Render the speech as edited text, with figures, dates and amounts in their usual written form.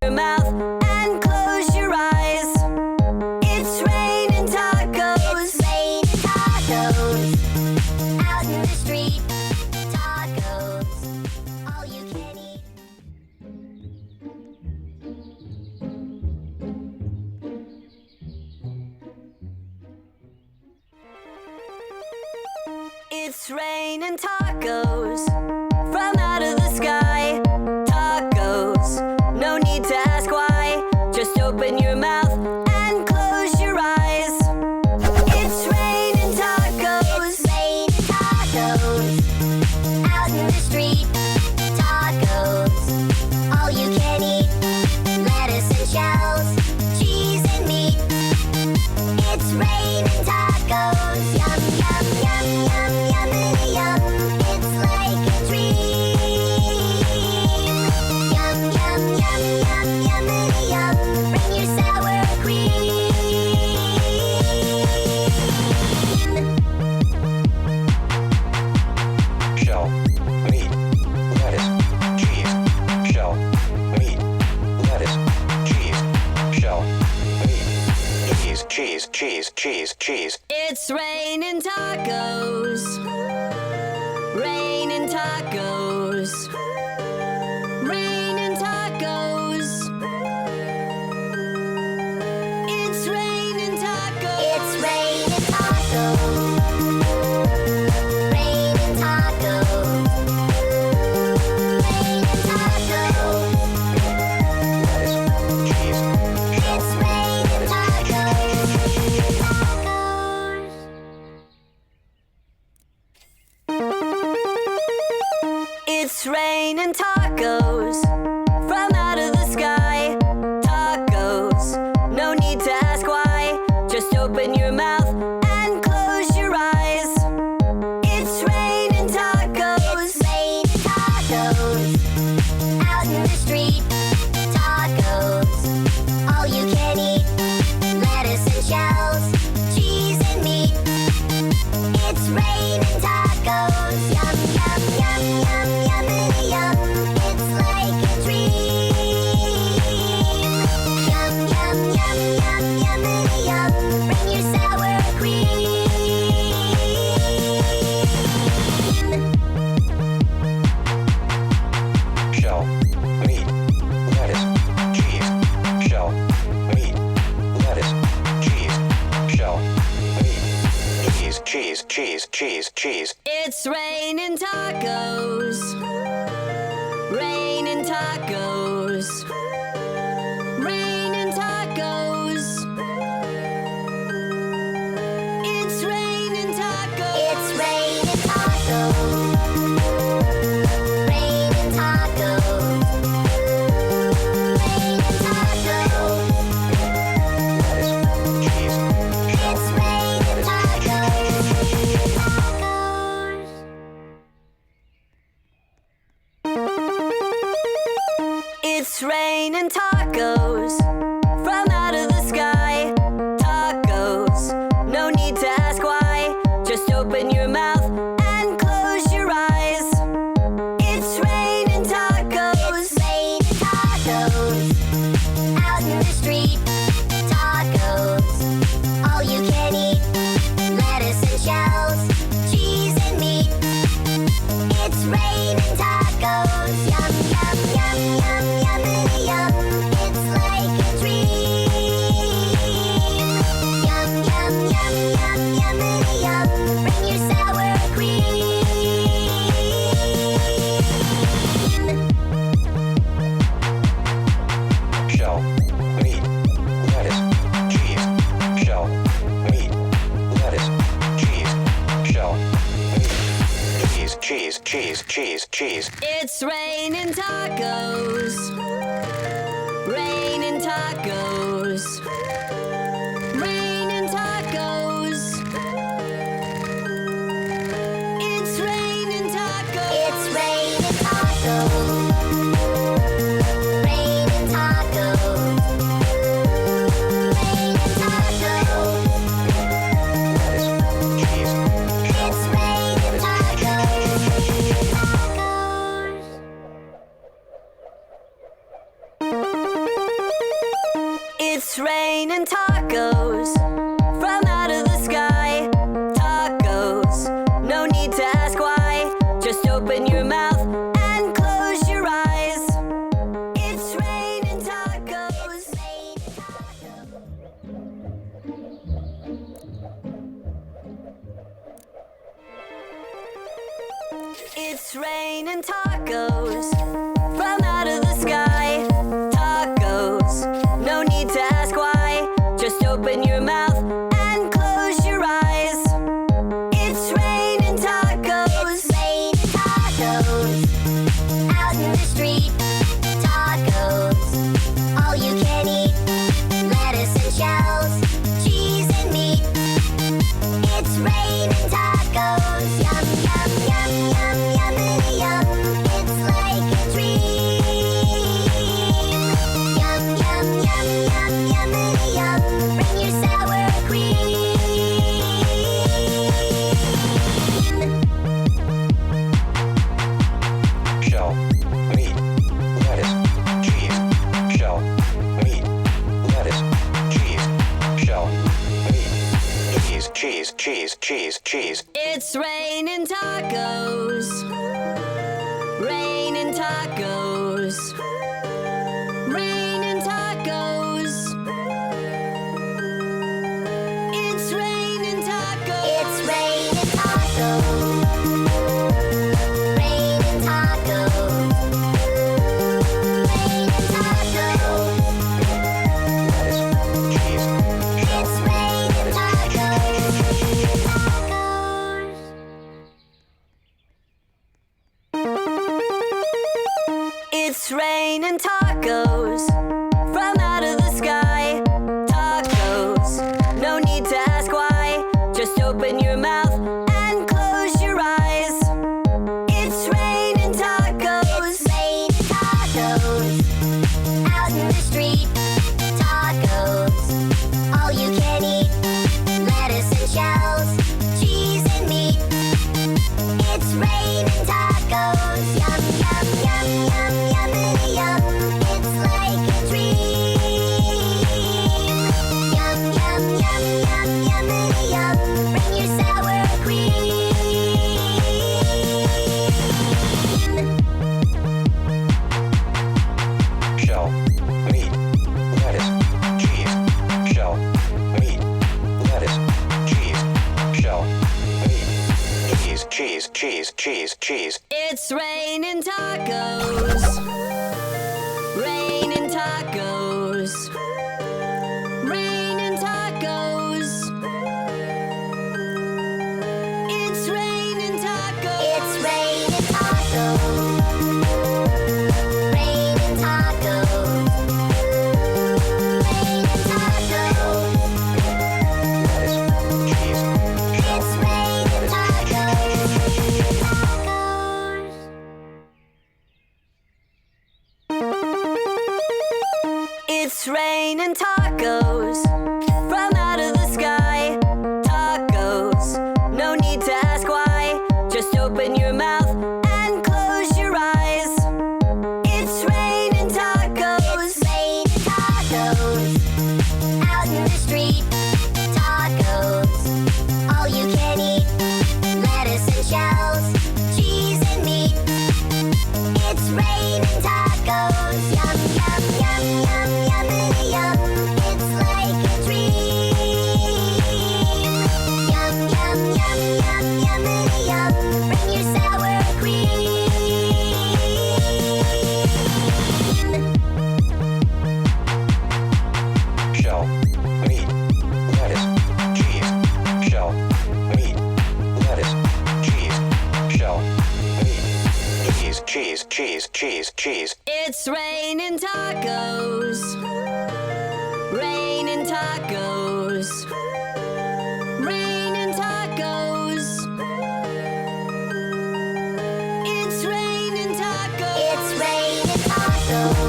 your mouth and close your eyes. It's raining tacos. It's raining tacos. Out in the street, tacos. All you can eat. It's raining tacos from out of the sky. Tacos, no need to ask why. Just open your mouth and close your eyes. It's raining tacos. It's raining tacos. Out in the street, tacos. All you can eat. Lettuce and shells, cheese and meat. It's raining tacos. Yum, yum, yum, yum, yummity yum. It's like a dream. Yum, yum, yum, yum, yummity yum. Bring your sour cream. Shell, meat, lettuce, cheese. Shell, meat, lettuce, cheese. Shell, meat, cheese, cheese, cheese, cheese. It's raining tacos. Raining tacos. Raining tacos. It's raining tacos. It's raining tacos. Raining tacos. Raining tacos. Lettuce, cheese. It's raining tacos. Tacos. It's raining tacos from out of the sky. Tacos, no need to ask why. Just open your mouth and close your eyes. It's raining tacos. It's raining tacos. Out in the street, tacos. All you can eat. Lettuce and shells, cheese and meat. It's raining tacos. Yum, yum, yum, yum, yummity yum. It's like a dream. Yum, yum, yum, yum, yummity yum. Bring your sour cream. Shell, meat, lettuce, cheese. Shell, meat, lettuce, cheese. Shell, meat, cheese, cheese, cheese, cheese. It's raining tacos. Raining tacos. Raining tacos. It's raining tacos. It's raining tacos. Raining tacos. Raining tacos. Lettuce, cheese. It's raining tacos. Tacos. It's raining tacos from out of the sky. Tacos, no need to ask why. Just open your mouth and close your eyes. It's raining tacos. It's raining tacos. Out in the street, tacos. All you can eat. Lettuce and shells, cheese and meat. It's raining tacos. Yum, yum, yum, yum, yummity yum. It's like a dream. Yum, yum, yum, yum, yummity yum. Bring your sour cream. Shell, meat, lettuce, cheese. Shell, meat, lettuce, cheese. Shell, meat, cheese, cheese, cheese, cheese. It's raining tacos. Raining tacos. Raining tacos. It's raining tacos. It's raining tacos. Raining tacos. Raining tacos. Lettuce, cheese. It's raining tacos. Tacos. It's raining tacos from out of the sky. Tacos, no need to ask why. Just open your mouth and close your eyes. It's raining tacos. It's raining tacos from out of the sky. Tacos, no need to ask why. Just open your mouth and close your eyes. It's raining tacos. Rain tacos out in the street. Tacos, all you can eat. Lettuce and shells, cheese and meat. It's raining tacos. Yum, yum, yum, yum, yummity yum. It's like a dream. Yum, yum, yum, yum, yummity yum. Bring your sour cream. Shell, meat, lettuce, cheese. Shell, meat, lettuce, cheese. Shell, meat, cheese, cheese, cheese, cheese. It's raining tacos. Raining tacos. Raining tacos. It's raining tacos. It's raining tacos. Raining tacos. Raining tacos. Lettuce, cheese. It's raining tacos. Tacos. It's raining tacos from out of the sky. Tacos, no need to ask why. Just open your mouth and close your eyes. It's raining tacos. Rain tacos out in the street. Tacos, all you can eat. Lettuce and shells, cheese and meat. It's raining tacos. Yum, yum, yum, yum, yummity yum. It's like a dream. Yum, yum, yum, yum, yummity yum. Bring your sour cream. Shell, meat, lettuce, cheese. Shell, meat, lettuce, cheese. Shell, meat, cheese, cheese, cheese, cheese. It's raining tacos. Raining tacos. Raining tacos. It's raining tacos. It's raining tacos. Raining tacos. Raining tacos. Lettuce, cheese. It's raining tacos. Tacos. It's raining tacos from out of the sky. Tacos, no need to ask why. Just open your mouth and close your eyes. It's raining tacos. Rain tacos out in the street. Tacos, all you can eat. Lettuce and shells, cheese and meat. It's raining tacos. Yum, yum, yum, yum, yummity yum. It's like a dream. Yum, yum, yum, yum, yummity yum. Bring your sour cream. Shell, meat, lettuce, cheese. Shell, meat, lettuce, cheese. Shell, meat, cheese, cheese, cheese, cheese. It's raining tacos. Raining tacos. Raining tacos. It's raining tacos. It's raining tacos.